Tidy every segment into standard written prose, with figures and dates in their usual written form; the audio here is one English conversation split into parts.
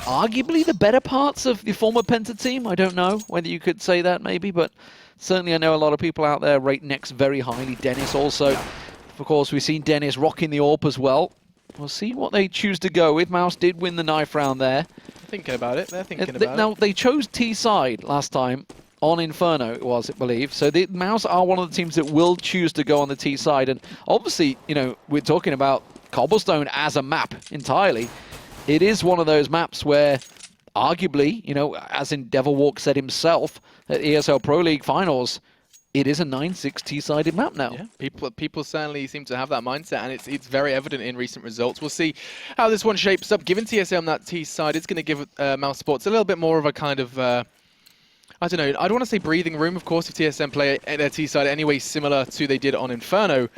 arguably the better parts of the former Penta team. I don't know whether you could say that maybe, but certainly I know a lot of people out there rate Next very highly. Dennis also. Yeah. Of course, we've seen Dennis rocking the AWP as well. We'll see what they choose to go with. Mouse did win the knife round there. Thinking about it. They're thinking about it. Now, they chose T-side last time. On Inferno, it was, I believe. So the Mouse are one of the teams that will choose to go on the T side. And obviously, you know, we're talking about Cobblestone as a map entirely. It is one of those maps where, arguably, you know, as in Devilwalk said himself at ESL Pro League Finals, it is a 9-6 T-sided map now. Yeah, people certainly seem to have that mindset, and it's very evident in recent results. We'll see how this one shapes up. Given TSM that T-side, it's going to give Mousesports a little bit more of a kind of... I don't know, I don't want to say breathing room, of course, if TSM play their T-side anyway similar to they did on Inferno,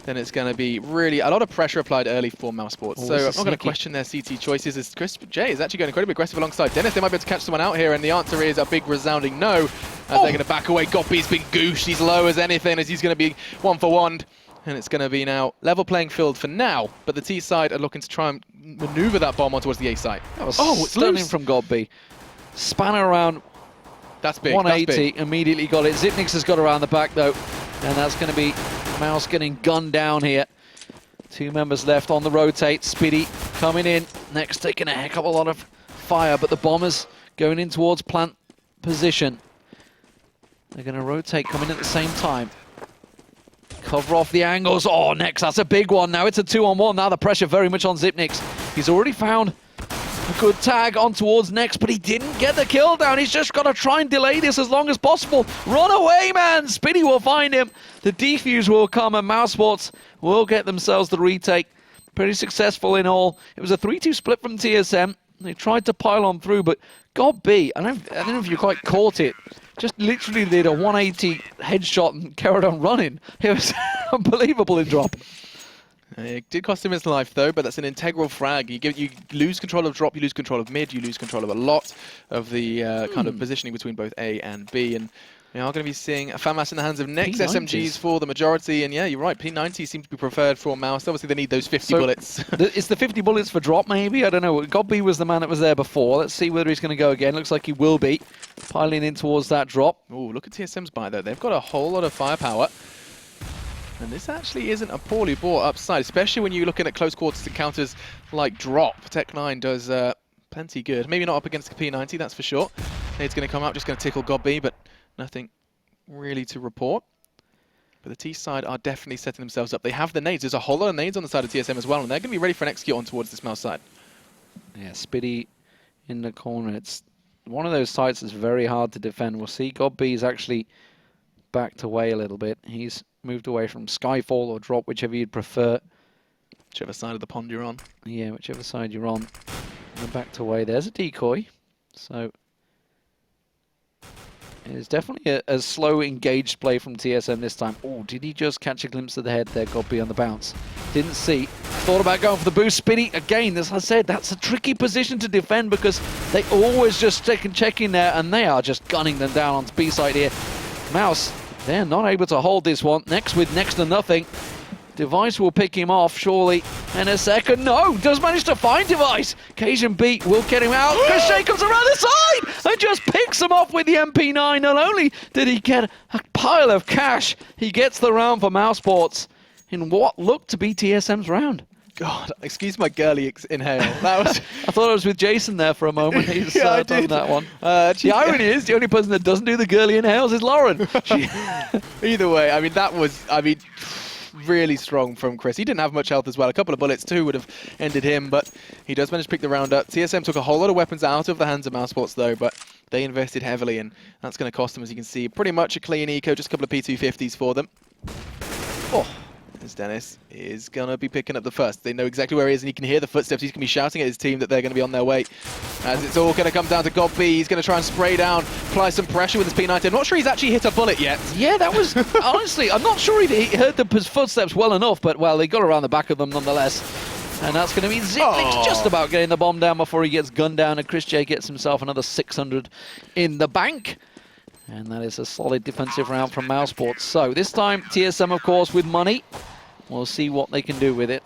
then it's going to be really a lot of pressure applied early for Mousesports. So I'm not going to question their CT choices. As Chris J is actually going incredibly aggressive alongside Dennis. They might be able to catch someone out here, and the answer is a big resounding no. As they're going to back away. Goppy's been gooshed. He's low as anything, as he's going to be 1-for-1. And it's going to be now level playing field for now, but the T side are looking to try and maneuver that bomb on towards the A side. It's stunning from Godby. Spanner around. That's big. 180, that's big. Immediately got it. Zipnix has got around the back though, and that's going to be Mouse getting gunned down here. 2 members left on the rotate. Spiddy coming in. Next taking a heck of a lot of fire, but the bombers going in towards plant position. They're going to rotate, coming at the same time. Cover off the angles. Oh, Next, that's a big one. Now it's a 2-on-1. Now the pressure very much on Zipnix. He's already found a good tag on towards Next, but he didn't get the kill down. He's just got to try and delay this as long as possible. Run away, man! Spiddy will find him. The defuse will come, and Mousesports will get themselves the retake. Pretty successful in all. It was a 3-2 split from TSM. They tried to pile on through, but God-B, I don't know if you quite caught it. Just literally did a 180 headshot and carried on running. It was unbelievable in drop. It did cost him his life though, but that's an integral frag. You lose control of drop, you lose control of mid, you lose control of a lot of the kind of positioning between both A and B. And we are going to be seeing a FAMAS in the hands of Next P90s. SMGs for the majority. And yeah, you're right, P90 seems to be preferred for Mouse. Obviously they need those 50 bullets. It's the 50 bullets for drop maybe? I don't know. Godby was the man that was there before. Let's see whether he's going to go again. Looks like he will be. Piling in towards that drop. Oh, look at TSM's buy though. They've got a whole lot of firepower. And this actually isn't a poorly bought upside, especially when you're looking at close quarters encounters like drop. Tech9 does plenty good. Maybe not up against the P90, that's for sure. Nade's going to come out, just going to tickle Godby, but nothing really to report. But the T side are definitely setting themselves up. They have the nades. There's a whole lot of nades on the side of TSM as well, and they're going to be ready for an execute on towards this Mouse side. Yeah, Spiddy in the corner. It's one of those sites that's very hard to defend. We'll see Godby's actually backed away a little bit. He's moved away from Skyfall or drop, whichever you'd prefer. Whichever side of the pond you're on. Yeah, whichever side you're on. And backed away. There's a decoy. So it's definitely a slow, engaged play from TSM this time. Oh, did he just catch a glimpse of the head there, Godby on the bounce? Didn't see. Thought about going for the boost. Spiddy, again, as I said, that's a tricky position to defend because they always just check in there, and they are just gunning them down onto B side here. Mouse, they're not able to hold this one. Next with next to nothing. Device will pick him off, surely. And a second, no, does manage to find Device. Cajun Beat will get him out. Chris J comes around the side and just picks him off with the MP9. Not only did he get a pile of cash, he gets the round for Mousesports in what looked to be TSM's round. God, excuse my girly inhale. That was. I thought I was with Jason there for a moment. He's done that one. The irony is, the only person that doesn't do the girly inhales is Lauren. Either way, I mean, that was, really strong from Chris. He didn't have much health as well. A couple of bullets too would have ended him, but he does manage to pick the round up. TSM took a whole lot of weapons out of the hands of Mousesports though, but they invested heavily, and that's going to cost them, as you can see, pretty much a clean eco, just a couple of P250s for them. Oh. As Dennis is going to be picking up the first. They know exactly where he is, and he can hear the footsteps. He's going to be shouting at his team that they're going to be on their way. As it's all going to come down to Godby. He's going to try and spray down, apply some pressure with his P90. I'm not sure he's actually hit a bullet yet. Yeah, that was, honestly, I'm not sure he heard the footsteps well enough, but, well, they got around the back of them nonetheless. And that's going to be Zipnix just about getting the bomb down before he gets gunned down, and Chris J gets himself another 600 in the bank. And that is a solid defensive round from Mousesports. So this time, TSM, of course, with money. We'll see what they can do with it.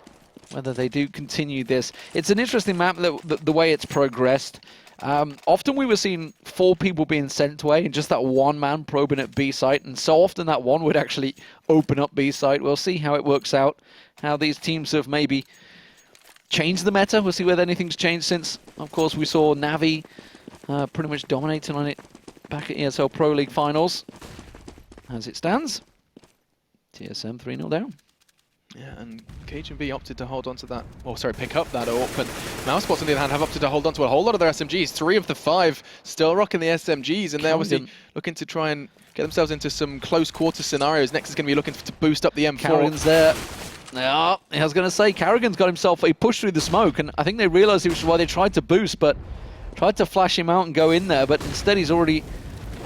whether they do continue this. It's an interesting map, the way it's progressed. Often we were seeing 4 people being sent away and just that one man probing at B site, and so often that one would actually open up B site. We'll see how it works out, how these teams have maybe changed the meta. We'll see whether anything's changed since, of course, we saw Navi pretty much dominating on it back at ESL Pro League Finals. As it stands, TSM 3-0 down. Yeah, and KGB opted to hold on to that, or sorry, pick up that AWP, and Mousesports on the other hand have opted to hold on to a whole lot of their SMGs. 3 of the 5 still rocking the SMGs, and they're obviously looking to try and get themselves into some close quarter scenarios. Next is going to be looking to boost up the M4. Carrigan's there. Yeah, I was going to say, Carrigan's got himself, he pushed through the smoke, and I think they realized it was why they tried to boost, but tried to flash him out and go in there, but instead he's already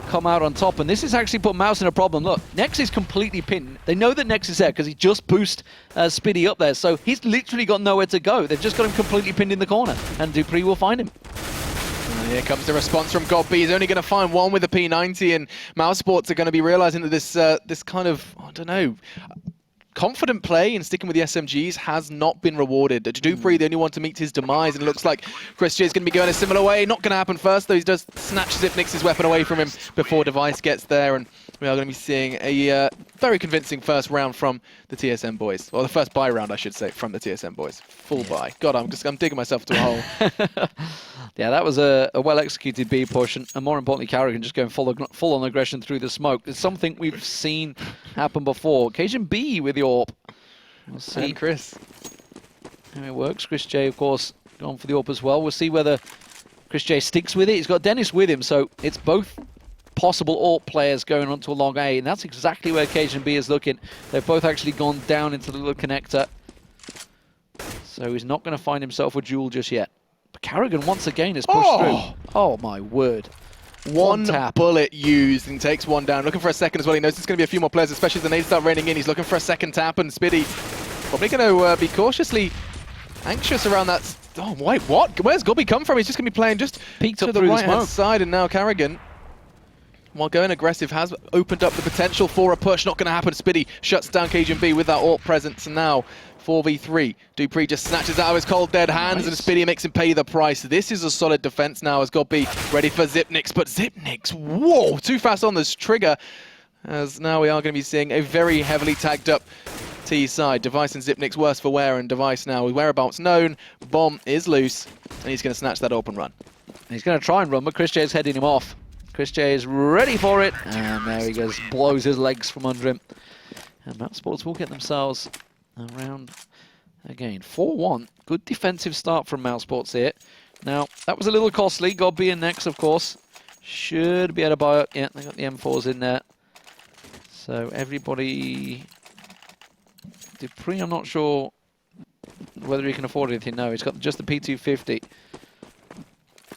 come out on top, and this has actually put Mouz in a problem. Look, Nex is completely pinned. They know that Nex is there because he just boosted Spiddy up there, so he's literally got nowhere to go. They've just got him completely pinned in the corner, and Dupree will find him. And here comes the response from God B. He's only going to find one with a P90, and Mousesports are going to be realizing that this kind of, I don't know, confident play and sticking with the SMGs has not been rewarded. Dupree, the only one to meet his demise, and it looks like Chris J is going to be going a similar way. Not going to happen first, though. He does snatch Zipnix's weapon away from him before Device gets there, and we are going to be seeing a very convincing first round from the TSM boys. Or the first buy round, I should say, from the TSM boys. Full buy. God, I'm digging myself to a hole. Yeah, that was a well-executed B push, and more importantly, Carrigan just going full-on aggression through the smoke. It's something we've seen happen before. Occasion B with the AWP. We'll see. And Chris. How it works. Chris J, of course, gone for the AWP as well. We'll see whether Chris J sticks with it. He's got Dennis with him, so it's both possible AWP players going on to a long A, and that's exactly where Occasion B is looking. They've both actually gone down into the little connector, so he's not going to find himself a duel just yet. But Carrigan once again has pushed through. Oh my word. One bullet used and takes one down. Looking for a second as well. He knows there's going to be a few more players, especially as the nades start raining in. He's looking for a second tap, and Spiddy probably going to be cautiously anxious around that. Oh, wait, what? Where's Gobby come from? He's just going to be playing just to the right-hand side, and now Carrigan, while going aggressive, has opened up the potential for a push. Not going to happen. Spiddy shuts down Cajun B with that AWP presence, and now 4v3. Dupree just snatches out of his cold dead hands, and Spiddy makes him pay the price. This is a solid defense now as Gobby ready for Zipnix, but Zipnix, whoa, too fast on this trigger, as now we are going to be seeing a very heavily tagged up T side. Device and Zipnix worse for wear, and Device now with whereabouts known. Bomb is loose, and he's going to snatch that open run. He's going to try and run, but Chris J is heading him off. Chris J is ready for it, and there he goes, blows his legs from under him. And Mousesports will get themselves around again. 4-1, good defensive start from Mousesports here. Now, that was a little costly. Godby and Nex, of course, should be able to buy it. Yeah, they got the M4s in there. So everybody... Dupree, I'm not sure whether he can afford anything. No, he's got just the P250.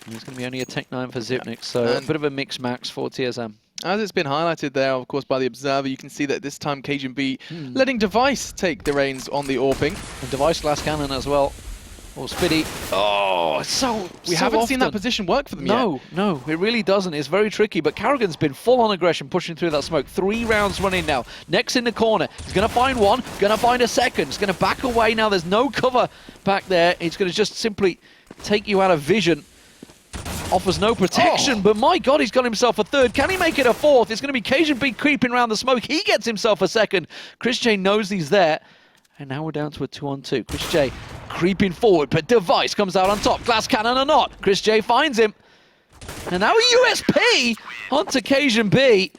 There's going to be only a Tech 9 for Zipnix, so a bit of a mix-max for TSM. As it's been highlighted there, of course, by the Observer, you can see that this time Cajun B letting Device take the reins on the AWPing. And Device glass cannon as well. Or Spiddy. Oh, it's so We haven't seen that position work for them yet. No, it really doesn't. It's very tricky, but Carrigan's been full-on aggression pushing through that smoke. 3 rounds running now. Next in the corner. He's going to find one, going to find a second. He's going to back away now. There's no cover back there. He's going to just simply take you out of vision. Offers no protection, but my God, he's got himself a third. Can he make it a fourth? It's going to be Cajun B creeping around the smoke. He gets himself a second. Chris J knows he's there. And now we're down to a 2-on-2. Chris J creeping forward, but Device comes out on top. Glass cannon or not. Chris J finds him. And now a USP onto Cajun B.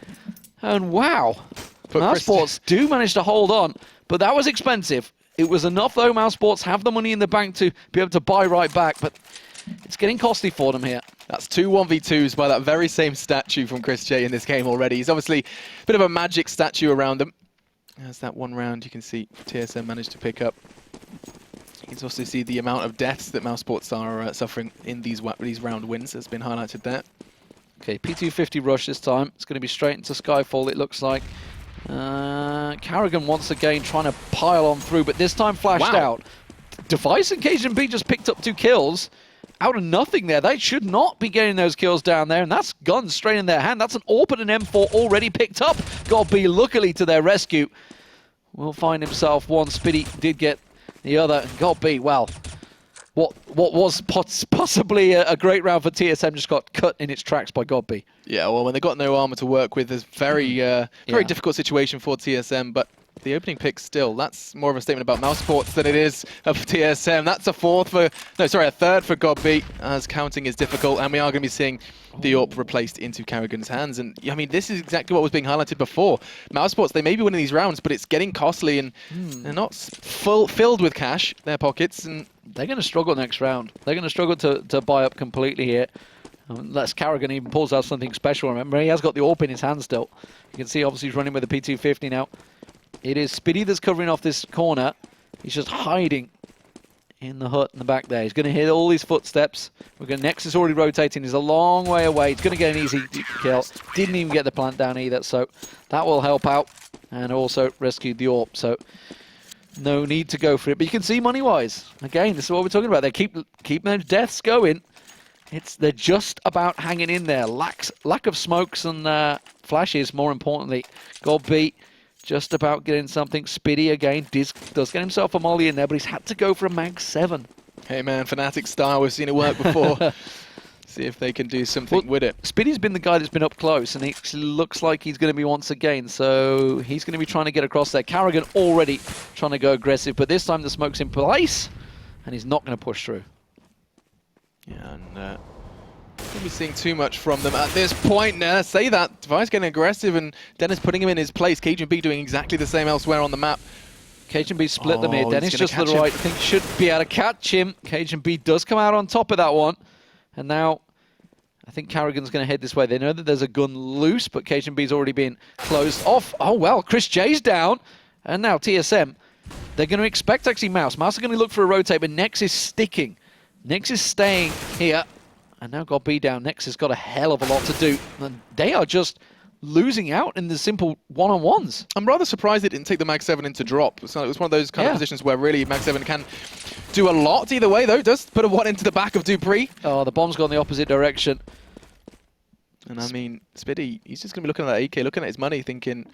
And wow, Mousesports do manage to hold on, but that was expensive. It was enough though. Mousesports have the money in the bank to be able to buy right back, but it's getting costly for them here. That's 2 1v2s by that very same statue from Chris J in this game already. He's obviously a bit of a magic statue around him. As that one round you can see TSM managed to pick up. You can also see the amount of deaths that Mousesports are suffering in these round wins has been highlighted there. Okay, P250 rush this time. It's going to be straight into Skyfall, it looks like. Carrigan once again trying to pile on through, but this time flashed out. Device and Cajun B just picked up 2 kills. Out of nothing there. They should not be getting those kills down there, and that's guns straight in their hand. That's an AWP and an M4 already picked up. God B luckily to their rescue. Will find himself one. Spiddy did get the other. God be, well, what was possibly a great round for TSM just got cut in its tracks by Godby. Yeah, well, when they got no armor to work with, it's very difficult situation for TSM, but the opening pick still, that's more of a statement about Mousesports than it is of TSM. That's a third for Godby, as counting is difficult, and we are going to be seeing the AWP replaced into Carrigan's hands. And I mean, this is exactly what was being highlighted before. Mousesports, they may be winning these rounds, but it's getting costly, and they're not filled with cash, their pockets, and they're going to struggle next round. They're going to struggle to buy up completely here. Unless Carrigan even pulls out something special. Remember, he has got the AWP in his hand still. You can see, obviously, he's running with the P250 now. It is Spiddy that's covering off this corner. He's just hiding in the hut in the back there. He's going to hit all these footsteps. Nexus already rotating. He's a long way away. He's going to get an easy kill. Didn't even get the plant down either, so that will help out. And also rescued the AWP, so no need to go for it. But you can see money-wise. Again, this is what we're talking about. They keep those deaths going. They're just about hanging in there. Lack of smokes and flashes, more importantly. Godby just about getting something. Spiddy again does get himself a molly in there, but he's had to go for a mag 7. Hey man, Fnatic style, we've seen it work before. See if they can do something with it. Spiddy's been the guy that's been up close, and it looks like he's going to be once again, so he's going to be trying to get across there. Carrigan already trying to go aggressive, but this time the smoke's in place, and he's not going to push through. Yeah, and not going to be seeing too much from them at this point. Now, say that. Device getting aggressive, and Dennis putting him in his place. Cajun doing exactly the same elsewhere on the map. Cajun split them here. Dennis just the right thing. Should be able to catch him. Cajun does come out on top of that one. And now, I think Carrigan's going to head this way. They know that there's a gun loose, but Cajun already been closed off. Oh, well, Chris J's down. And now TSM, they're going to expect actually Mouz. Mouz are going to look for a rotate, but Nex is sticking. Nex is staying here. And now got B down. Nex has got a hell of a lot to do. And they are just losing out in the simple one-on-ones. I'm rather surprised they didn't take the Mag 7 into drop. So it was one of those kind of positions where really Mag 7 can do a lot either way, though. It does put a 1 into the back of Dupree. Oh, the bomb's gone the opposite direction. And I mean, Spiddy, he's just going to be looking at that AK, looking at his money, thinking,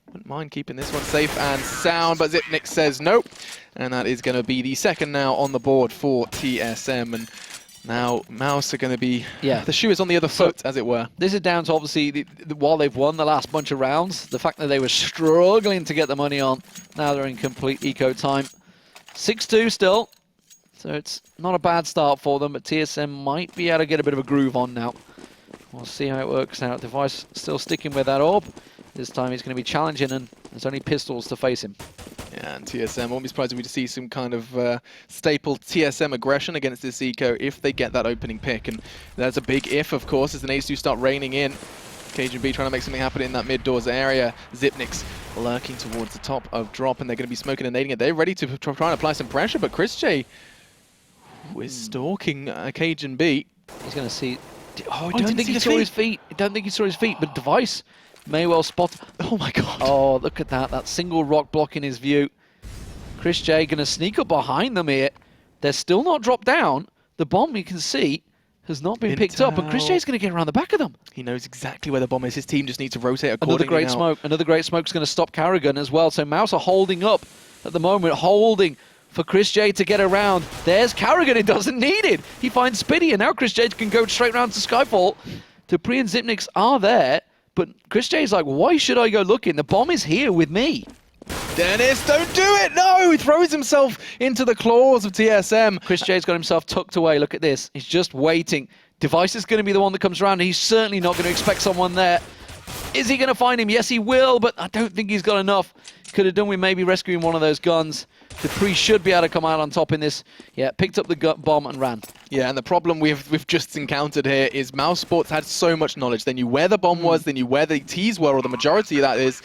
wouldn't mind keeping this one safe and sound, but Zipnik says nope. And that is going to be the second now on the board for TSM. And now, Mouz are going to be... Yeah. The shoe is on the other foot, as it were. This is down to, obviously, while they've won the last bunch of rounds, the fact that they were struggling to get the money on. Now they're in complete eco time. 6-2 still. So it's not a bad start for them, but TSM might be able to get a bit of a groove on now. We'll see how it works out. Device still sticking with that orb. This time he's going to be challenging, and there's only pistols to face him. Yeah, and TSM, won't be surprised if we see some kind of staple TSM aggression against this eco if they get that opening pick. And that's a big if, of course, as the nades do start raining in. Cajun trying to make something happen in that mid-doors area. Zipnik's lurking towards the top of drop, and they're going to be smoking and nading it. They're ready to try and apply some pressure, but Chris J is stalking Cajun. He's going to see... Oh, I don't think he saw his feet. I don't think he saw his feet, but Device may well spot... Oh my god. Oh, look at that. That single rock blocking his view. Chris J going to sneak up behind them here. They're still not dropped down. The bomb, you can see, has not been picked up, but Chris J's going to get around the back of them. He knows exactly where the bomb is. His team just needs to rotate accordingly. Another great smoke. Another great smoke's going to stop Carrigan as well. So Mouz are holding up at the moment, holding for Chris J to get around. There's Carrigan. It doesn't need it. He finds Spiddy, and now Chris J can go straight round to Skyfall. Dupree and Zipniks are there, but Chris J's like, why should I go looking? The bomb is here with me. Dennis, don't do it! No! He throws himself into the claws of TSM. Chris J's got himself tucked away. Look at this. He's just waiting. Device is going to be the one that comes around, and he's certainly not going to expect someone there. Is he going to find him? Yes, he will, but I don't think he's got enough. Could have done with maybe rescuing one of those guns. Dupree should be able to come out on top in this. Yeah, picked up the bomb and ran. Yeah, and the problem we've just encountered here is Mousesports had so much knowledge. They knew where the bomb was, they knew where the T's were, or the majority of that is.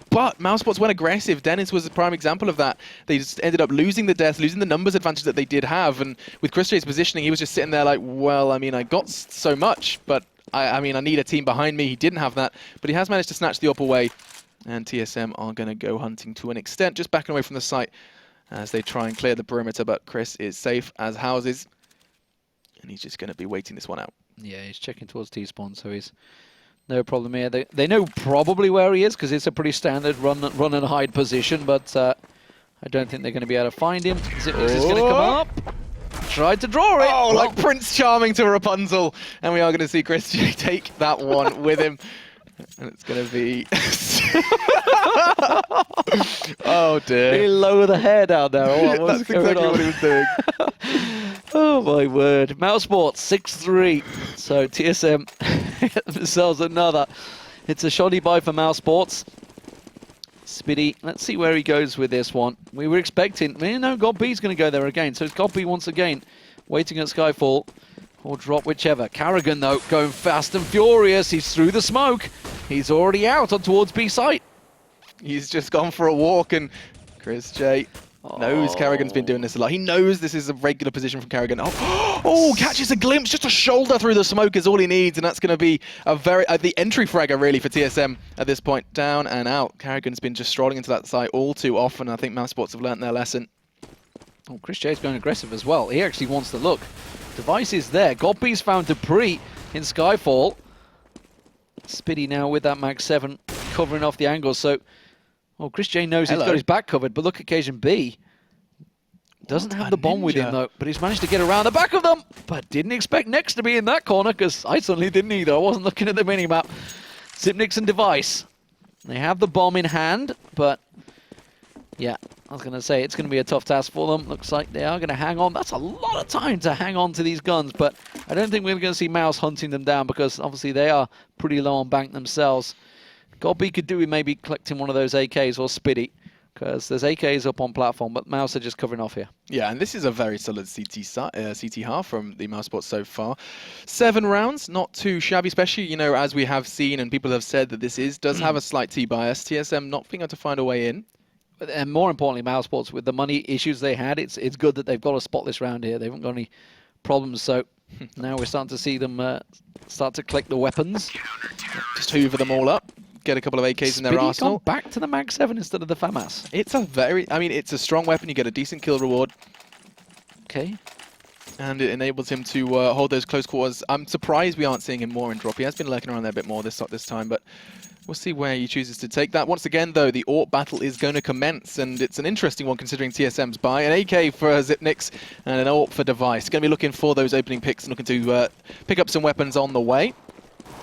But Mousesports went aggressive. Dennis was a prime example of that. They just ended up losing the death, losing the numbers advantage that they did have. And with Chris J's positioning, he was just sitting there like, well, I mean, I got so much, but I mean, I need a team behind me. He didn't have that, but he has managed to snatch the up away. And TSM are going to go hunting to an extent, just backing away from the site as they try and clear the perimeter. But Chris is safe as houses, and he's just going to be waiting this one out. Yeah, he's checking towards T-spawn, so he's no problem here. They know probably where he is because it's a pretty standard run and hide position, but I I don't think they're going to be able to find him. Zipnix is going to come up. Tried to draw it. Oh, like Prince Charming to Rapunzel. And we are going to see Chris J take that one with him. And it's going to be... oh, dear. Did he lower the hair down there? Or what? That's exactly what he was doing. Oh, my word. Mousesports, 6-3. So TSM themselves another. It's a shoddy buy for Mousesports. Spitty, let's see where he goes with this one. We were expecting, God B's going to go there again. So it's God B once again, waiting at Skyfall, or drop whichever. Carrigan, though, going fast and furious. He's through the smoke. He's already out on towards B site. He's just gone for a walk, and Chris J knows Carrigan's been doing this a lot. He knows this is a regular position from Carrigan. Oh, catches a glimpse. Just a shoulder through the smoke is all he needs, and that's going to be a very the entry fragger really for TSM at this point. Down and out. Carrigan's been just strolling into that site all too often. I think Mousesports have learnt their lesson. Oh, Chris J's going aggressive as well. He actually wants to look. Device is there. Godby's found Dupree in Skyfall. Spitty now with that Mag 7 covering off the angle. So, Chris J knows he's got his back covered, but look at Cajun B. Doesn't have the bomb with him, though, but he's managed to get around the back of them. But didn't expect Next to be in that corner, because I certainly didn't either. I wasn't looking at the minimap. Zipnix and Device. They have the bomb in hand, but yeah, I was going to say it's going to be a tough task for them. Looks like they are going to hang on. That's a lot of time to hang on to these guns, but I don't think we're going to see Mouse hunting them down, because obviously they are pretty low on bank themselves. Godby could do with maybe collecting one of those AKs or Spitty, because there's AKs up on platform, but Mouse are just covering off here. Yeah, and this is a very solid CT half from the Mousesports so far. 7 rounds, not too shabby, especially, as we have seen and people have said that this does have a slight T bias. TSM not being able to find a way in. And more importantly, Mousesports, with the money issues they had, it's good that they've got a spotless round here. They haven't got any problems, so now we're starting to see them start to collect the weapons. Just hoover them all up. Get a couple of AKs in their arsenal. Gone back to the Mag 7 instead of the FAMAS. It's it's a strong weapon. You get a decent kill reward. Okay. And it enables him to hold those close quarters. I'm surprised we aren't seeing him more in drop. He has been lurking around there a bit more this time, but we'll see where he chooses to take that. Once again, though, the AWP battle is going to commence, and it's an interesting one considering TSM's buy. An AK for Zipnix and an AWP for Device. Going to be looking for those opening picks and looking to pick up some weapons on the way.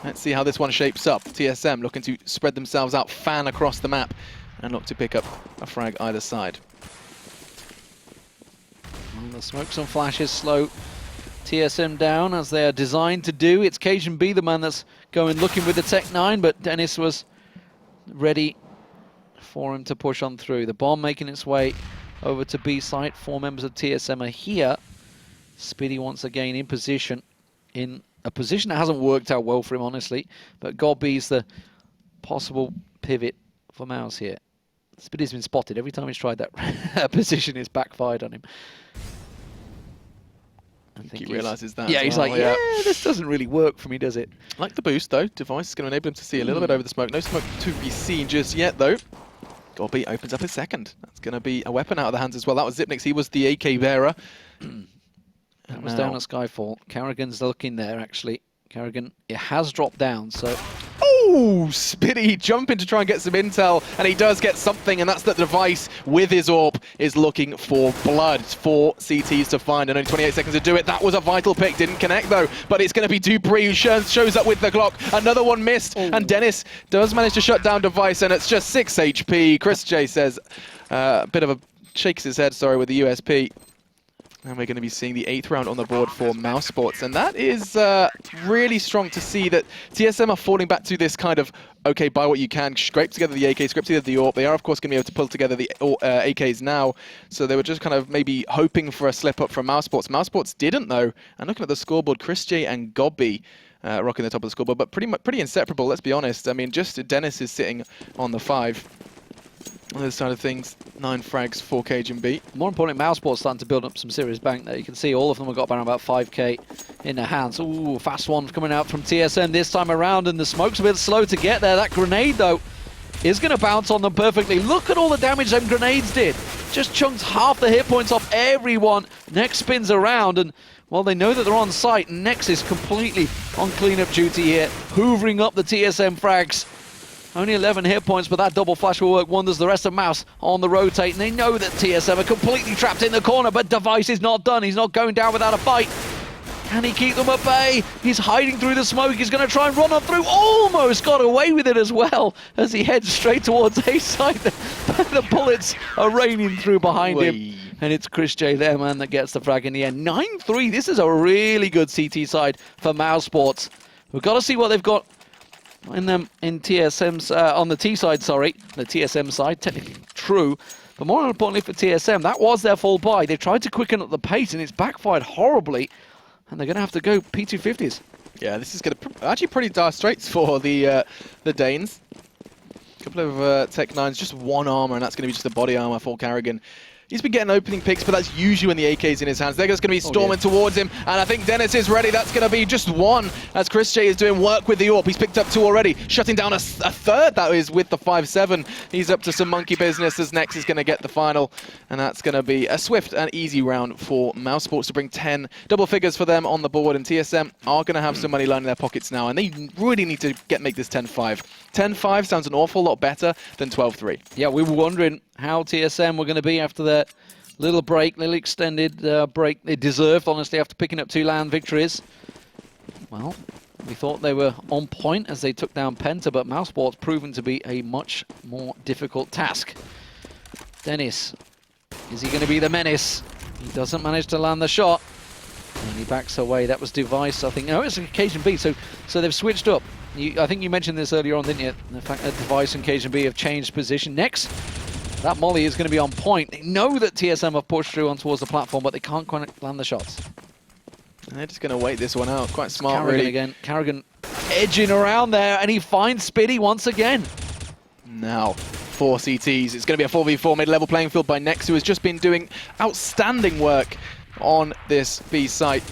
Let's see how this one shapes up. TSM looking to spread themselves out, fan across the map, and look to pick up a frag either side. And the smokes and flashes slow TSM down, as they are designed to do. It's Cajun B, the man that's going looking with the Tech 9, but Dennis was ready for him to push on through. The bomb making its way over to B site. 4 members of TSM are here. Spitty once again in position, in a position that hasn't worked out well for him, honestly, but Godby's the possible pivot for Mouse here. Spitty's been spotted. Every time he's tried that position, it's backfired on him. I think he realises that. Yeah, he's like, yeah, this doesn't really work for me, does it? Like the boost, though. Device is going to enable him to see a little bit over the smoke. No smoke to be seen just yet, though. Godby opens up his second. That's going to be a weapon out of the hands as well. That was Zipnix. He was the AK bearer. That was down at Skyfall. Carrigan's looking there, actually. Carrigan, it has dropped down, so... Oh, Spitty jumping to try and get some intel, and he does get something, and that's that Device with his AWP is looking for blood. 4 CTs to find, and only 28 seconds to do it. That was a vital pick, didn't connect though, but it's going to be Dupree who shows up with the Glock. Another one missed, and Dennis does manage to shut down Device, and it's just 6 HP. Chris J says, shakes his head, sorry, with the USP. And we're going to be seeing the 8th round on the board for Mousesports. And that is really strong to see that TSM are falling back to this kind of, okay, buy what you can, scrape together the AK, scrape together the AWP. They are, of course, going to be able to pull together the AKs now. So they were just kind of maybe hoping for a slip up from Mousesports. Mousesports didn't, though. And looking at the scoreboard, Chris J and Godby rocking the top of the scoreboard, but pretty inseparable, let's be honest. I mean, just Dennis is sitting on the 5. On the other side of things, 9 frags, 4 Cajun B. More importantly, Mousesports starting to build up some serious bank there. You can see all of them have got around about 5k in their hands. Ooh, fast one coming out from TSM this time around, and the smoke's a bit slow to get there. That grenade, though, is going to bounce on them perfectly. Look at all the damage them grenades did. Just chunked half the hit points off everyone. Next spins around, and well, they know that they're on site. Next is completely on cleanup duty here, hoovering up the TSM frags. Only 11 hit points, but that double flash will work wonders. The rest of Mouse on the rotate, and they know that TSM are completely trapped in the corner, but Device is not done. He's not going down without a fight. Can he keep them at bay? He's hiding through the smoke. He's going to try and run on through. Almost got away with it as well as he heads straight towards A side. The bullets are raining through behind him. And it's Chris J there, man, that gets the frag in the end. 9-3. This is a really good CT side for Mousesports. We've got to see what they've got in them in TSM's on the T side, sorry, the TSM side. Technically true, but more importantly for TSM, that was their full buy. They tried to quicken up the pace, and it's backfired horribly. And they're going to have to go P250s. Yeah, this is going to actually pretty dire straits for the Danes. A couple of Tech 9s, just one armor, and that's going to be just the body armor for Carrigan. He's been getting opening picks, but that's usually when the AK's in his hands. They're just going to be storming towards him, and I think Dennis is ready. That's going to be just one, as Chris J is doing work with the AWP. He's picked up 2 already, shutting down a third, that is, with the 5-7. He's up to some monkey business, as Nex is going to get the final, and that's going to be a swift and easy round for Mousesports to bring 10 double figures for them on the board, and TSM are going to have some money lying in their pockets now, and they really need to make this 10-5. 10-5 sounds an awful lot better than 12-3. Yeah, we were wondering how TSM were going to be after that little break, little extended break they deserved, honestly, after picking up 2 LAN victories. Well, we thought they were on point as they took down Penta, but Mousesports proven to be a much more difficult task. Dennis, is he going to be the menace? He doesn't manage to land the shot, and he backs away. That was Device, I think. No, it's Occasion B, so they've switched up. I think you mentioned this earlier on, didn't you? The fact that Device and Occasion B have changed position. Next, that molly is going to be on point. They know that TSM have pushed through on towards the platform, but they can't quite land the shots. They're just going to wait this one out. Quite smart, Carrigan really. Again. Carrigan edging around there, and he finds Spiddy once again. Now, 4 CTs. It's going to be a 4v4 mid-level playing field by Nex, who has just been doing outstanding work on this B site.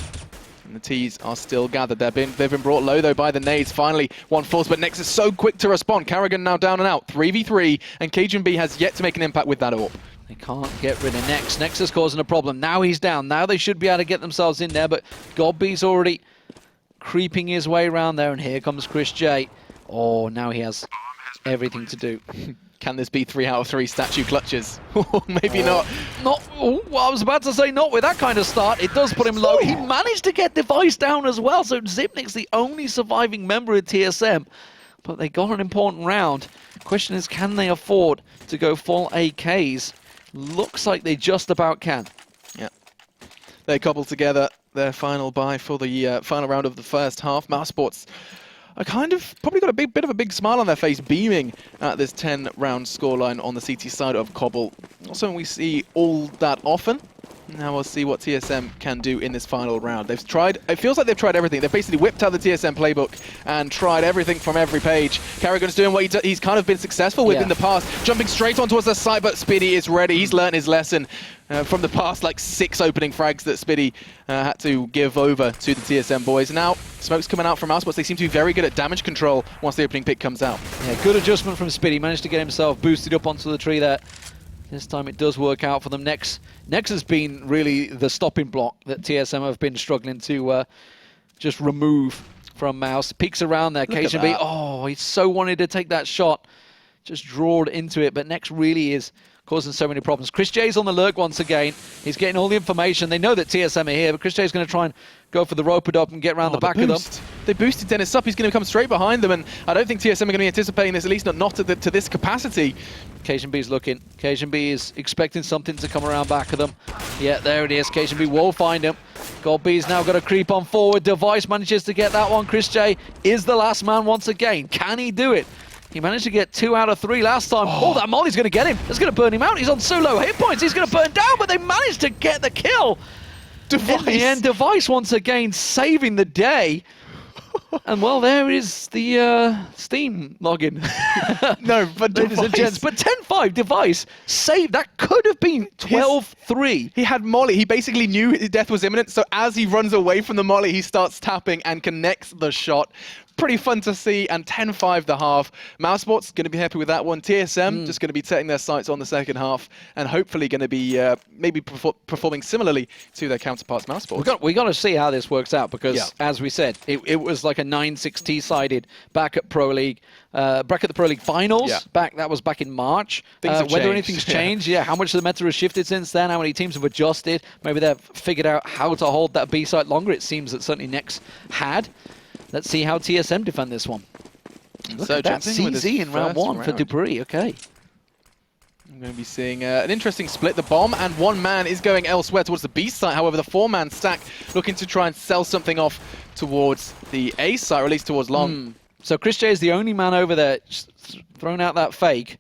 And the T's are still gathered. They've been brought low, though, by the nades. Finally, one falls, but Nex is so quick to respond. Carrigan now down and out. 3v3, and Cajun B has yet to make an impact with that AWP. They can't get rid of Nex. Nex is causing a problem. Now he's down. Now they should be able to get themselves in there, but Godby's already creeping his way around there, and here comes Chris J. Oh, now he has everything to do. Can this be 3 out of 3 statue clutches? Maybe not. Well, I was about to say not with that kind of start. It does put him low. He managed to get Device down as well, so Zipnik's the only surviving member of TSM. But they got an important round. Question is, can they afford to go full AKs? Looks like they just about can. Yeah. They cobbled together their final buy for the final round of the first half. Mousesports are kind of probably got a bit of a big smile on their face, beaming at this 10-round scoreline on the CT side of Cobble. Not something we see all that often. Now we'll see what TSM can do in this final round. They've tried, it feels like they've tried everything. They've basically whipped out the TSM playbook and tried everything from every page. Carrigan's doing what he's kind of been successful with in the past, jumping straight on towards the side, but Spiddy is ready. He's learned his lesson from the past, like 6 opening frags that Spiddy had to give over to the TSM boys. Now, smoke's coming out from Mousesports. They seem to be very good at damage control once the opening pick comes out. Yeah, good adjustment from Spiddy. Managed to get himself boosted up onto the tree there. This time it does work out for them. Nex has been really the stopping block that TSM have been struggling to just remove from Mouse. Peeks around there, Cajun B. Oh, he so wanted to take that shot. Just drawed into it, but Nex really is causing so many problems. Chris J's on the lurk once again. He's getting all the information. They know that TSM are here, but Chris J's going to try and go for the rope-a-dope and get around the back of them. They boosted Dennis up. He's going to come straight behind them, and I don't think TSM are going to be anticipating this, at least not to this capacity. Cajun B's looking. Cajun B is expecting something to come around back of them. Yeah, there it is. Cajun B will find him. God B's now got to creep on forward. Device manages to get that one. Chris J is the last man once again. Can he do it? He managed to get 2 out of 3 last time. Oh, that molly's going to get him. It's going to burn him out. He's on so low hit points. He's going to burn down, but they managed to get the kill. Device. In the end, Device once again saving the day. And well, there is the Steam login. No, but ladies and gents, but 10-5 Device saved. That could have been 12-3. He had molly. He basically knew his death was imminent, so as he runs away from the molly, he starts tapping and connects the shot. pretty fun to see. And 10-5 the half. Mousesports going to be happy with that one. TSM just going to be setting their sights on the second half and hopefully going to be maybe performing similarly to their counterparts Mousesports. We got to see how this works out because, as we said, it was like a 9-6 T-sided back at Pro League. Back at the Pro League finals, that was back in March. Whether anything's changed, how much of the meta has shifted since then, how many teams have adjusted, maybe they've figured out how to hold that B site longer. It seems that certainly Nex had. Let's see how TSM defend this one. Look at that, CZ in round one for Dupree, okay. I'm going to be seeing an interesting split. The bomb and one man is going elsewhere towards the B site. However, the four-man stack looking to try and sell something off towards the A site, or at least towards long. So Chris J is the only man over there throwing out that fake,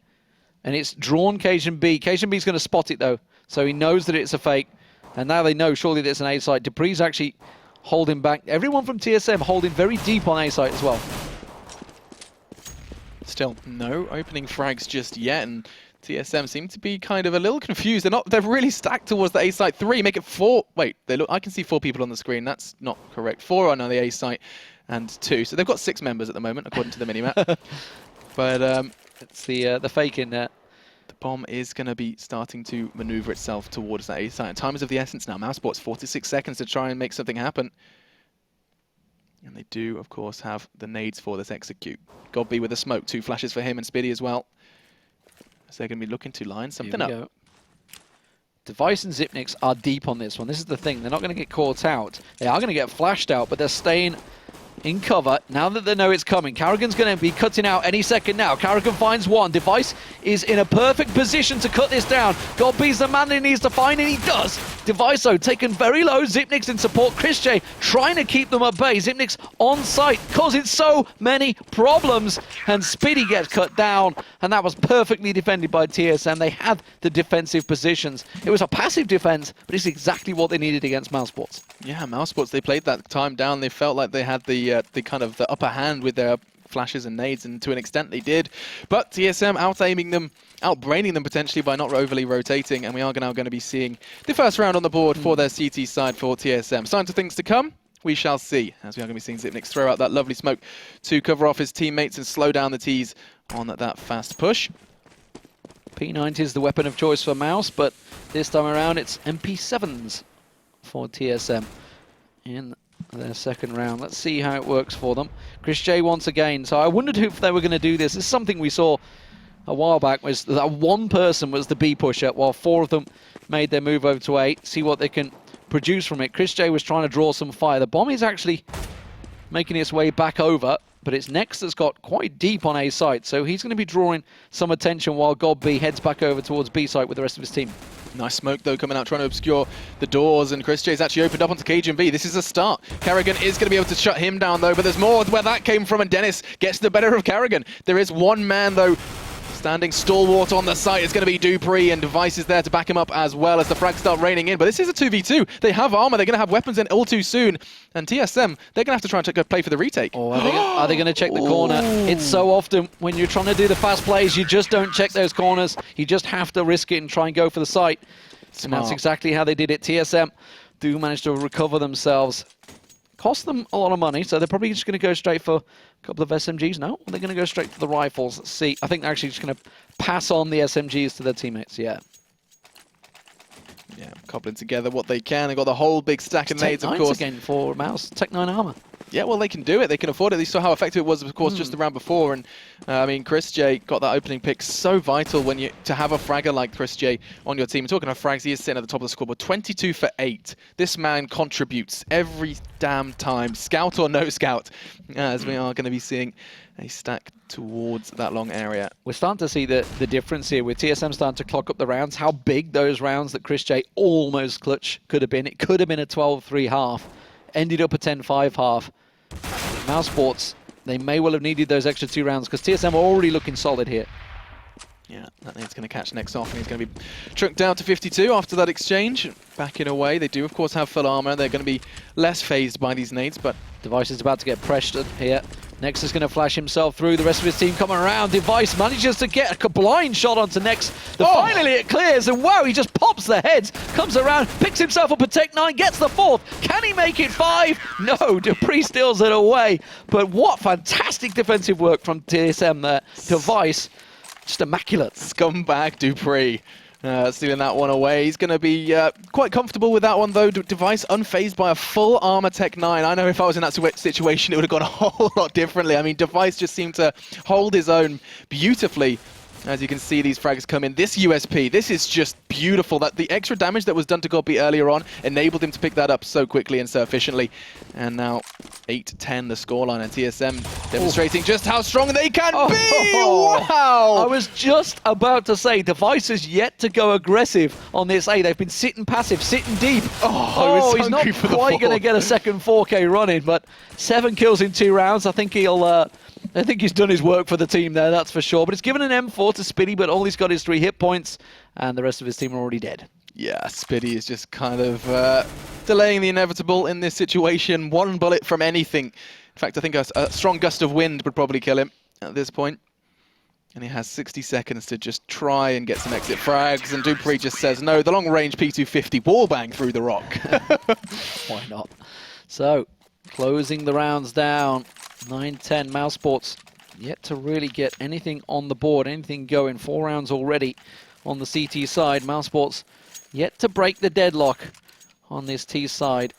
and it's drawn Cajun B. Cajun B's going to spot it though, so he knows that it's a fake, and now they know surely that it's an A site. Dupree's actually holding back. Everyone from TSM holding very deep on A site as well. Still no opening frags just yet, and TSM seem to be kind of a little confused. They're really stacked towards the A site. 3, make it 4. Wait, I can see 4 people on the screen. That's not correct. 4 on the A site. And 2, so they've got 6 members at the moment, according to the minimap. But it's the fake in there. The bomb is going to be starting to maneuver itself towards that A site. And time is of the essence now. Mousesports 46 seconds to try and make something happen. And they do, of course, have the nades for this execute. Godby with a smoke, 2 flashes for him and Spiddy as well. So they're going to be looking to line something up. Go. Device and Zipnix are deep on this one. This is the thing. They're not going to get caught out. They are going to get flashed out, but they're staying in cover now that they know it's coming. Carrigan's going to be cutting out any second now. Carrigan finds one. Device is in a perfect position to cut this down. Godby's the man he needs to find, and he does. Device, though, taken very low. Zipnix in support. Chris J trying to keep them at bay. Zipnix on site, causing so many problems. And Spiddy gets cut down, and that was perfectly defended by TSM. They had the defensive positions. It was a passive defense, but it's exactly what they needed against Mousesports. Yeah, Mousesports, they played that time down. They felt like they had the kind of the upper hand with their flashes and nades, and to an extent they did. But TSM out-aiming them, outbraining them potentially by not overly rotating, and we are now going to be seeing the first round on the board for their CT side for TSM. Signs of things to come, we shall see, as we are going to be seeing Zipnix throw out that lovely smoke to cover off his teammates and slow down the T's on that fast push. P90 is the weapon of choice for Mouse, but this time around it's MP7s for TSM in their second round. Let's see how it works for them. Chris J once again. So I wondered if they were going to do this. This is something we saw a while back, was that one person was the B pusher while 4 of them made their move over to A. See what they can produce from it. Chris J was trying to draw some fire. The bomb is actually making its way back over, but it's Nex that's got quite deep on A site, so he's going to be drawing some attention while Godby heads back over towards B site with the rest of his team. Nice smoke, though, coming out, trying to obscure the doors, and Chris J's actually opened up onto Cajun B. This is a start. Carrigan is going to be able to shut him down, though, but there's more where that came from, and Dennis gets the better of Carrigan. There is one man, though, standing stalwart on the site. It's going to be Dupree, and Device is there to back him up as well as the frags start raining in. But this is a 2v2. They have armor. They're going to have weapons in all too soon. And TSM, they're going to have to try and go play for the retake. Oh, are they going to check the corner? It's so often when you're trying to do the fast plays, you just don't check those corners. You just have to risk it and try and go for the site. And that's exactly how they did it. TSM do manage to recover themselves. Cost them a lot of money, so they're probably just going to go straight for a couple of SMGs. No, they're going to go straight for the rifles. Let's see. I think they're actually just going to pass on the SMGs to their teammates. Yeah, cobbling together what they can. They've got the whole big stack of nades, of course. Again for Mouse. Tech 9 armor. Yeah, well, they can do it. They can afford it. They saw how effective it was, of course, just the round before. And I mean, Chris J got that opening pick. So vital when to have a fragger like Chris J on your team. We're talking about frags. He is sitting at the top of the scoreboard, 22 for 8. This man contributes every damn time, scout or no scout, as we are going to be seeing a stack towards that long area. We're starting to see the difference here with TSM starting to clock up the rounds. How big those rounds that Chris J almost clutch could have been. It could have been a 12-3 half. Ended up a 10-5 half. Mousesports, they may well have needed those extra 2 rounds because TSM are already looking solid here. Yeah, that nade's going to catch Nex off, and he's going to be trucked down to 52 after that exchange. Backing away, they do of course have full armor. They're going to be less phased by these nades, but Device is about to get pressured here Nex is going to flash himself through. The rest of his team coming around. Device manages to get a blind shot onto Nex. Finally it clears, and wow, he just pops the heads, comes around, picks himself up a Tech 9, gets the 4th. Can he make it 5? No, Dupree steals it away. But what fantastic defensive work from TSM there. Device, just immaculate. Scumbag Dupree. Stealing that one away. He's going to be quite comfortable with that one, though. Device unfazed by a full armor Tech 9. I know if I was in that situation, it would have gone a whole lot differently. I mean, Device just seemed to hold his own beautifully. As you can see, these frags come in. This USP, this is just beautiful. That the extra damage that was done to Godby earlier on enabled him to pick that up so quickly and so efficiently. And now 8-10 the scoreline, and TSM demonstrating just how strong they can be. Wow! I was just about to say, Device has yet to go aggressive on this A. They've been sitting passive, sitting deep. He's not quite going to get a second 4K running, but 7 kills in 2 rounds. I think he's done his work for the team there, that's for sure. But it's given an M4 to Spitty, but all he's got is 3 hit points, and the rest of his team are already dead. Yeah, Spitty is just kind of delaying the inevitable in this situation. 1 bullet from anything. In fact, I think a strong gust of wind would probably kill him at this point. And he has 60 seconds to just try and get some exit frags, and Dupree just says no. The long-range P250 wallbang through the rock. Why not? So, closing the rounds down. 9-10, Mousesports yet to really get anything on the board, anything going. 4 rounds already on the CT side. Mousesports yet to break the deadlock on this T side.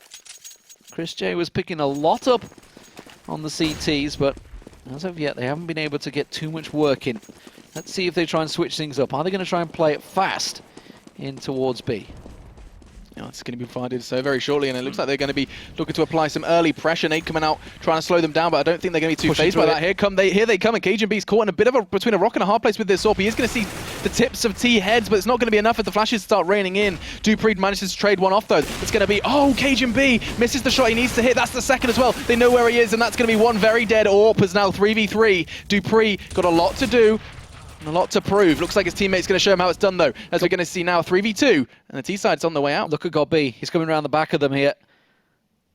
Chris J was picking a lot up on the CTs, but as of yet, they haven't been able to get too much work in. Let's see if they try and switch things up. Are they going to try and play it fast in towards B? It's going to be provided so very shortly, and it looks like they're going to be looking to apply some early pressure. Nate coming out, trying to slow them down, but I don't think they're going to be too phased by that. Here they come, and CajunB's caught in a bit of between a rock and a hard place with this AWP. He is going to see the tips of T heads, but it's not going to be enough as the flashes start raining in. Dupree manages to trade one off, though. It's going to be, CajunB misses the shot he needs to hit. That's the second as well. They know where he is, and that's going to be one very dead AWP as now 3v3. Dupree got a lot to do. And a lot to prove. Looks like his teammate's going to show him how it's done, though, as we're going to see now 3v2, and the T-side's on the way out. Look at Godby. He's coming around the back of them here.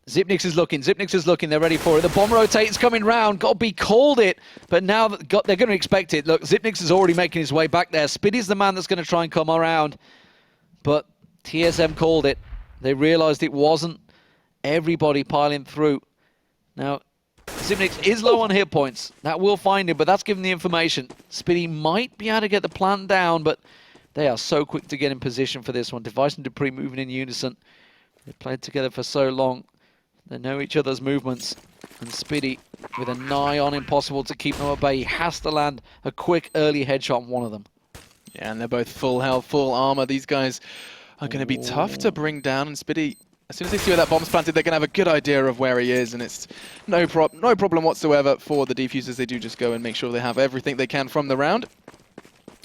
Zipnix is looking. They're ready for it. The bomb rotate's coming round. Godby called it, but now they're going to expect it. Look, Zipnix is already making his way back there. Spitty's the man that's going to try and come around, but TSM called it. They realized it wasn't everybody piling through. Now, Zipnix is low on hit points. That will find him, but that's given the information. Spitty might be able to get the plant down, but they are so quick to get in position for this one. Device and Dupree moving in unison. They've played together for so long. They know each other's movements. And Spitty, with an eye on impossible to keep them at bay, he has to land a quick early headshot on one of them. Yeah, and they're both full health, full armor. These guys are going to be tough to bring down, and Spitty, as soon as they see where that bomb's planted, they're going to have a good idea of where he is, and it's no problem whatsoever for the defusers. They do just go and make sure they have everything they can from the round.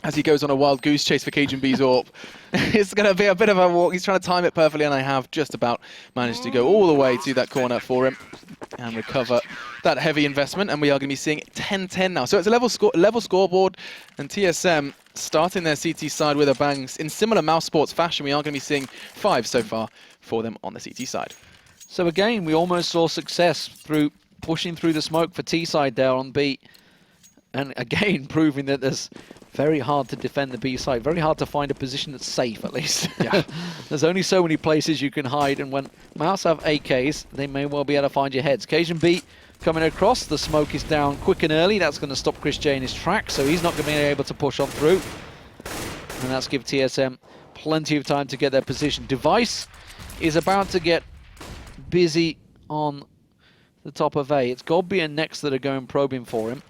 As he goes on a wild goose chase for CajunB's AWP. It's going to be a bit of a walk. He's trying to time it perfectly, and I have just about managed to go all the way to that corner for him and recover that heavy investment, and we are going to be seeing 10-10 now. So it's a level scoreboard, and TSM starting their CT side with a bang. In similar Mousesports fashion, we are going to be seeing 5 so far for them on the CT side. So again, we almost saw success through pushing through the smoke for T side there on B. And again, proving that there's very hard to defend the B side, very hard to find a position that's safe, at least. Yeah. There's only so many places you can hide, and when Mouse have AKs, they may well be able to find your heads. CajunB coming across, the smoke is down quick and early. That's going to stop Chris J in his track, so he's not going to be able to push on through. And that's give TSM plenty of time to get their position. Device is about to get busy on the top of A. It's Godby and Nex that are going probing for him.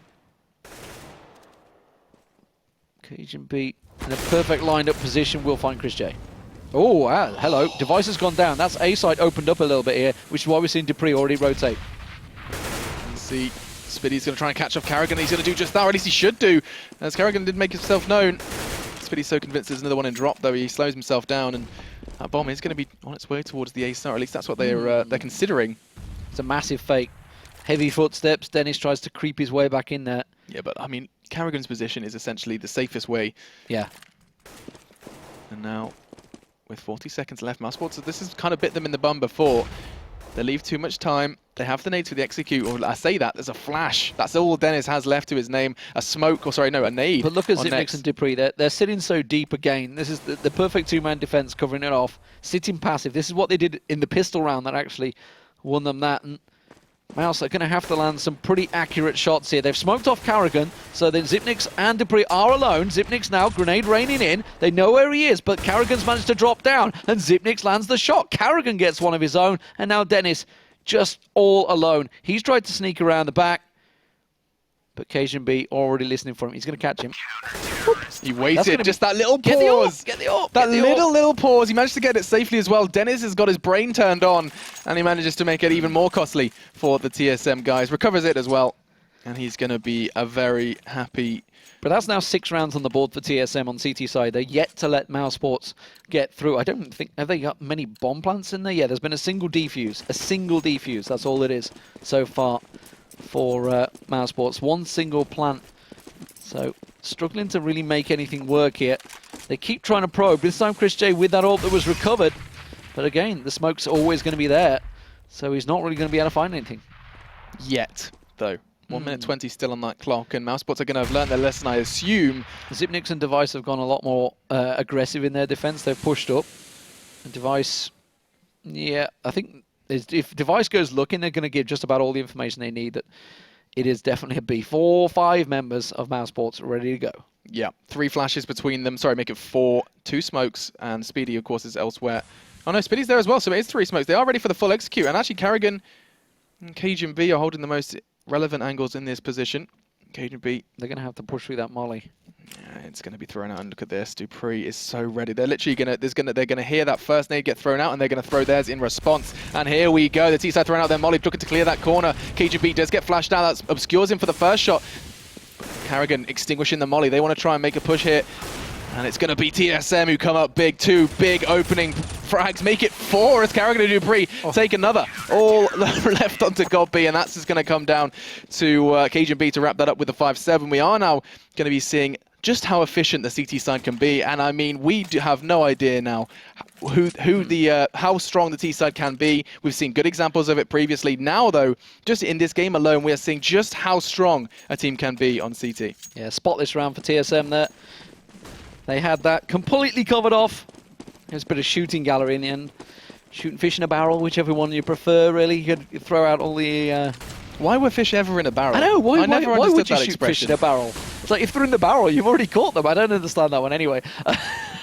CajunB in a perfect lined up position will find Chris J. Oh, wow, hello. Device has gone down. That's A side opened up a little bit here, which is why we're seeing Dupree already rotate. Let's see, Spitty's going to try and catch off Carrigan. He's going to do just that, or at least he should do, as Carrigan did make himself known. Spitty's so convinced there's another one in drop, though. He slows himself down, and that bomb is going to be on its way towards the A star. At least that's what they're considering. It's a massive fake. Heavy footsteps. Dennis tries to creep his way back in there. Yeah, but I mean, Carrigan's position is essentially the safest way. Yeah. And now, with 40 seconds left, Mousesports, this has kind of bit them in the bum before. They leave too much time. They have the nades for the execute. Or I say that, there's a flash. That's all Dennis has left to his name. A smoke, or sorry, no, a nade. But look at Zipnix and Dupree. They're sitting so deep again. This is the perfect two-man defense covering it off. Sitting passive. This is what they did in the pistol round that actually won them that. And Mouse are going to have to land some pretty accurate shots here. They've smoked off Carrigan, so then Zipnix and Dupree are alone. Zipnix now, grenade raining in. They know where he is, but Carrigan's managed to drop down, and Zipnix lands the shot. Carrigan gets one of his own, and now Dennis just all alone. He's tried to sneak around the back, but Cajun B already listening for him. He's going to catch him. He waited, just that little pause. Get the AWP. That little pause. He managed to get it safely as well. Dennis has got his brain turned on, and he manages to make it even more costly for the TSM guys. Recovers it as well, and he's going to be a very happy... But that's now 6 rounds on the board for TSM on CT side. They're yet to let Mousesports get through. I don't think... Have they got many bomb plants in there? Yeah, there's been a single defuse. A single defuse. That's all it is so far for Mousesports. One single plant. So, struggling to really make anything work here. They keep trying to probe. This time Chris J with that AWP that was recovered. But again, the smoke's always going to be there. So he's not really going to be able to find anything. Yet, though. 1 minute 20 still on that clock, and Mousesports are going to have learned their lesson, I assume. Zipnix and Device have gone a lot more aggressive in their defense. They've pushed up. And Device, yeah, I think if Device goes looking, they're going to give just about all the information they need. That it is definitely a B. 4 or 5 members of Mousesports ready to go. Yeah, 3 flashes between them. Sorry, make it 4. 2 smokes, and Speedy, of course, is elsewhere. Oh no, Speedy's there as well, so it is 3 smokes. They are ready for the full execute, and actually Carrigan and Cajun B are holding the most relevant angles in this position. Cajun B, they're going to have to push through that molly. Yeah, it's going to be thrown out, and look at this. Dupree is so ready. They're literally they're gonna hear that first nade get thrown out, and they're going to throw theirs in response. And here we go. The T-side throwing out their molly, looking to clear that corner. Cajun B does get flashed out. That obscures him for the first shot. Carrigan extinguishing the molly. They want to try and make a push here. And it's going to be TSM who come up big. 2 big opening frags. Make it 4 as Carrigan and Dupree take another. All left onto God B, and that's just going to come down to Cajun B to wrap that up with the 5-7. We are now going to be seeing just how efficient the CT side can be. And I mean, we have no idea now how strong the T side can be. We've seen good examples of it previously. Now, though, just in this game alone, we are seeing just how strong a team can be on CT. Yeah, spotless round for TSM there. They had that completely covered off. There's a bit of shooting gallery in the end. Shooting fish in a barrel, whichever one you prefer, really. You could throw out all the... Why were fish ever in a barrel? I know, why would you shoot expression. fish in a barrel? It's like, if they're in the barrel, you've already caught them. I don't understand that one anyway.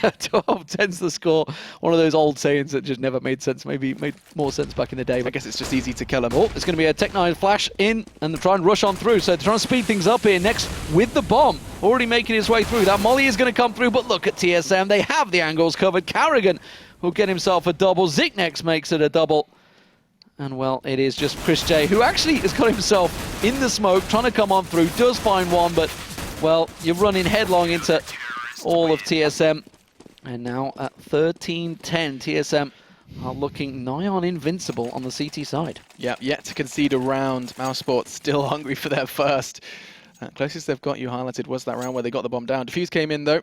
12-10's the score. One of those old sayings that just never made sense. Maybe made more sense back in the day. I guess it's just easy to kill them. Oh, it's going to be a Tech-9 flash in, and they're trying to rush on through. So they're trying to speed things up here. Next, with the bomb, already making his way through. That molly is going to come through, but look at TSM. They have the angles covered. Carrigan will get himself a double. Zipnix makes it a double. And, well, it is just Chris J, who actually has got himself in the smoke, trying to come on through, does find one, but, well, you're running headlong into all of TSM. And now at 13-10, TSM are looking nigh on invincible on the CT side. Yeah, yet to concede a round. Mousesports still hungry for their first. Closest they've got, you highlighted, was that round where they got the bomb down. Defuse came in, though,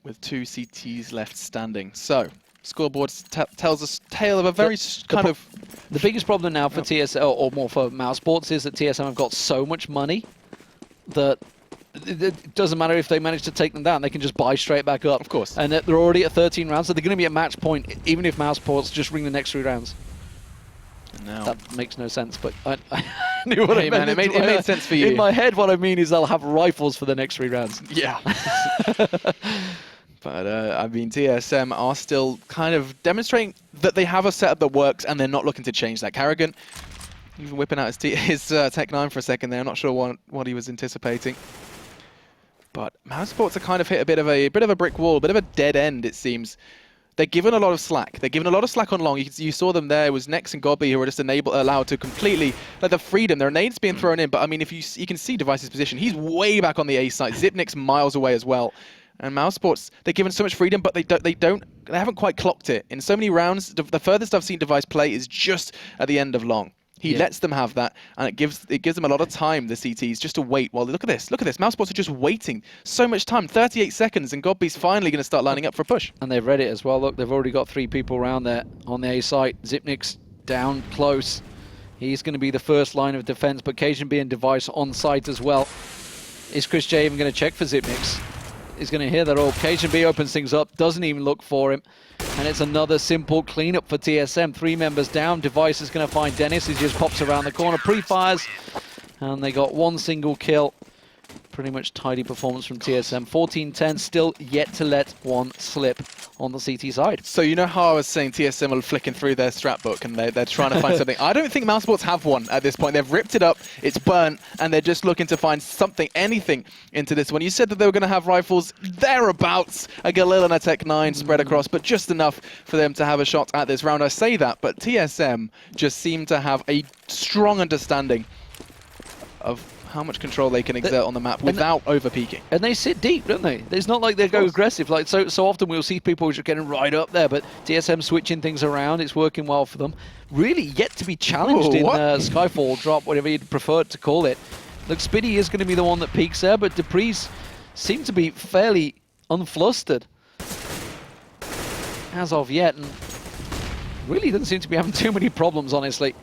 with 2 CTs left standing. So, scoreboard tells us tale of a very The biggest problem now for TSM, or more for Mousesports, is that TSM have got so much money that it doesn't matter if they manage to take them down, they can just buy straight back up. Of course. And they're already at 13 rounds, so they're going to be at match point, even if Mousesports just ring the next 3 rounds. No. That makes no sense, but I knew what I meant. Man, it made sense for you. In my head, what I mean is they'll have rifles for the next 3 rounds. Yeah. But, I mean, TSM are still kind of demonstrating that they have a setup that works, and they're not looking to change that. Carrigan, even whipping out his Tech-9 for a second there. I'm not sure what he was anticipating. But Mousesports are kind of hit a bit of a brick wall, a bit of a dead end, it seems. They're given a lot of slack. They're given a lot of slack on long. You saw them there. It was Nex and Godby who were just allowed to completely, like, the freedom. There are nades being thrown in, but I mean, if you can see Device's position, he's way back on the A side. Zipnix miles away as well. And Mousesports, they're given so much freedom, but they haven't quite clocked it. In so many rounds, the furthest I've seen Device play is just at the end of long. He lets them have that, and it gives them a lot of time, the CTs, just to wait. Well, look at this. Mousesports are just waiting so much time, 38 seconds, and Godby's finally going to start lining up for a push. And they've read it as well. Look, they've already got 3 people around there on the A site. Zipnix down close. He's going to be the first line of defense, but KGB and Device on site as well. Is Chris J even going to check for Zipnix? He's going to hear that all. KGB opens things up, doesn't even look for him. And it's another simple cleanup for TSM. 3 members down. Device is going to find Dennis. He just pops around the corner, pre-fires. And they got 1 single kill. Pretty much tidy performance from TSM. 14-10, still yet to let one slip on the CT side. So you know how I was saying TSM are flicking through their strat book and they're trying to find something. I don't think Mousesports have one at this point. They've ripped it up, it's burnt, and they're just looking to find something, anything into this one. You said that they were going to have rifles thereabouts, a Galil and a Tech 9 spread across, but just enough for them to have a shot at this round. I say that, but TSM just seem to have a strong understanding of how much control they can exert on the map without over-peaking. And they sit deep, don't they? It's not like they go aggressive. Like so often we'll see people just getting right up there, but TSM switching things around. It's working well for them. Really yet to be challenged in Skyfall drop, whatever you'd prefer to call it. Look, Spiddy is going to be the one that peaks there, but Dupree's seem to be fairly unflustered as of yet, and really doesn't seem to be having too many problems, honestly.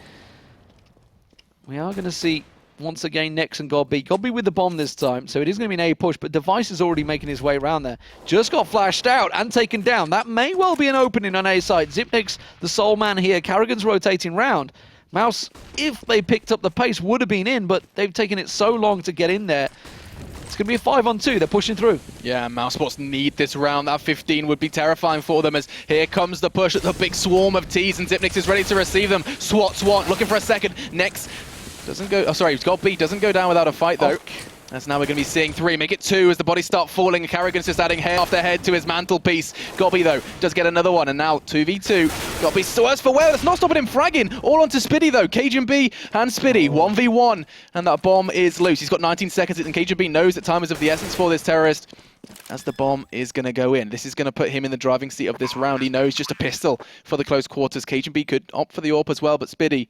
We are going to see once again Nex and God B. God B with the bomb this time, so it is going to be an A push, but Device is already making his way around there. Just got flashed out and taken down. That may well be an opening on A side. Zipnix, the sole man here. Carrigan's rotating round. Mouse, if they picked up the pace, would have been in, but they've taken it so long to get in there. It's going to be a 5-on-2. They're pushing through. Yeah, Mousesports need this round. That 15 would be terrifying for them as here comes the push. The big swarm of T's and Zipnix is ready to receive them. Swat, looking for a second. Next doesn't go, oh sorry, he's got B, doesn't go down without a fight though. As now we're going to be seeing 3, make it 2 as the bodies start falling. Carrigan's just adding hair after head to his mantelpiece. Gobby though does get another one, and now 2v2. Gobby swerves for well, it's not stopping him fragging. All onto Spiddy though. KGB and Spiddy 1v1, and that bomb is loose. He's got 19 seconds, and KGB knows that time is of the essence for this terrorist. As the bomb is going to go in. This is going to put him in the driving seat of this round. He knows just a pistol for the close quarters. KGB could opt for the AWP as well, but Spiddy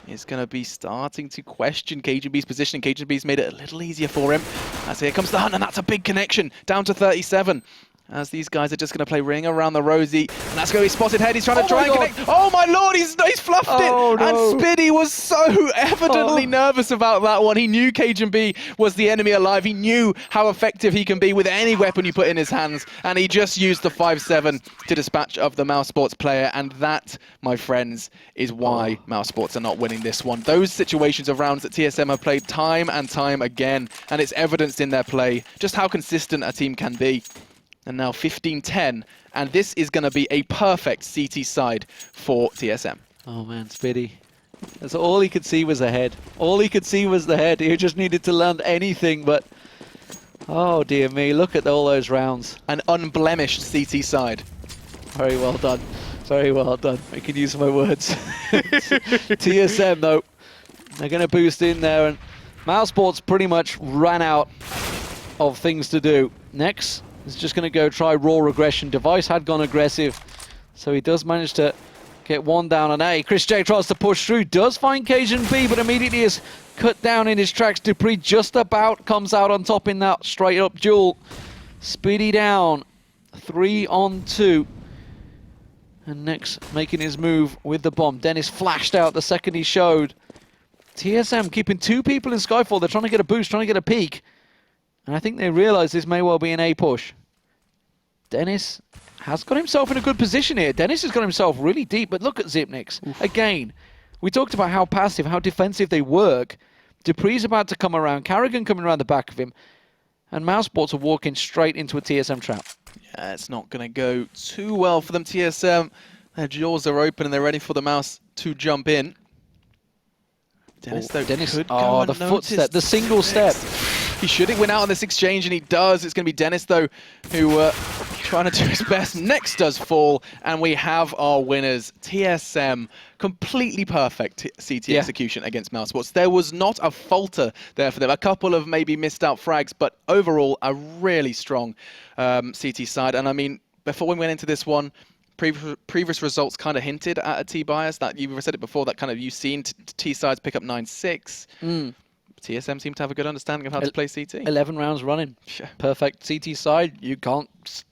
is going to be starting to question KGB's position. KGB's made it a little easier for him. As here comes the hunt, and that's a big connection. Down to 37. As these guys are just going to play ring around the rosy. And that's going to be spotted head. He's trying to try and connect. Oh my lord, he's fluffed it. No. And Spiddy was so evidently nervous about that one. He knew KGB was the enemy alive. He knew how effective he can be with any weapon you put in his hands. And he just used the 5-7 to dispatch of the Mousesports player. And that, my friends, is why Mousesports are not winning this one. Those situations of rounds that TSM have played time and time again. And it's evidenced in their play just how consistent a team can be. And now 15-10, and this is going to be a perfect CT side for TSM. Oh man, Spiddy. That's all he could see was the head. All he could see was the head. He just needed to land anything, but oh dear me, look at all those rounds. An unblemished CT side. Very well done. Very well done. Making use of my words. TSM though, they're going to boost in there, and Mousesports pretty much ran out of things to do. Next is just going to go try raw regression. Device had gone aggressive, so he does manage to get one down on A. Chris J tries to push through, does find Cajun B, but immediately is cut down in his tracks. Dupree just about comes out on top in that straight up duel. Speedy down, 3-on-2. And Nex making his move with the bomb. Dennis flashed out the second he showed. TSM keeping 2 people in Skyfall. They're trying to get a boost, trying to get a peek. And I think they realise this may well be an A push. Dennis has got himself in a good position here. Dennis has got himself really deep, but look at Zipnix. Oof. Again, we talked about how passive, how defensive they work. Dupree's about to come around, Carrigan coming around the back of him, and Mousesports are walking straight into a TSM trap. Yeah, it's not going to go too well for them. TSM, their jaws are open and they're ready for the Mouse to jump in. Dennis, though, Dennis could go the footstep, the single step. He shouldn't win out on this exchange, and he does. It's going to be Dennis, though, who trying to do his best. Next does fall, and we have our winners. TSM, completely perfect CT execution against Mousesports. There was not a falter there for them. A couple of maybe missed out frags, but overall, a really strong CT side. And I mean, before we went into this one, previous results kind of hinted at a T bias. That you've said it before. That kind of you've seen T sides pick up 9-6. TSM seem to have a good understanding of how to play CT. 11 rounds running. Perfect CT side. You can't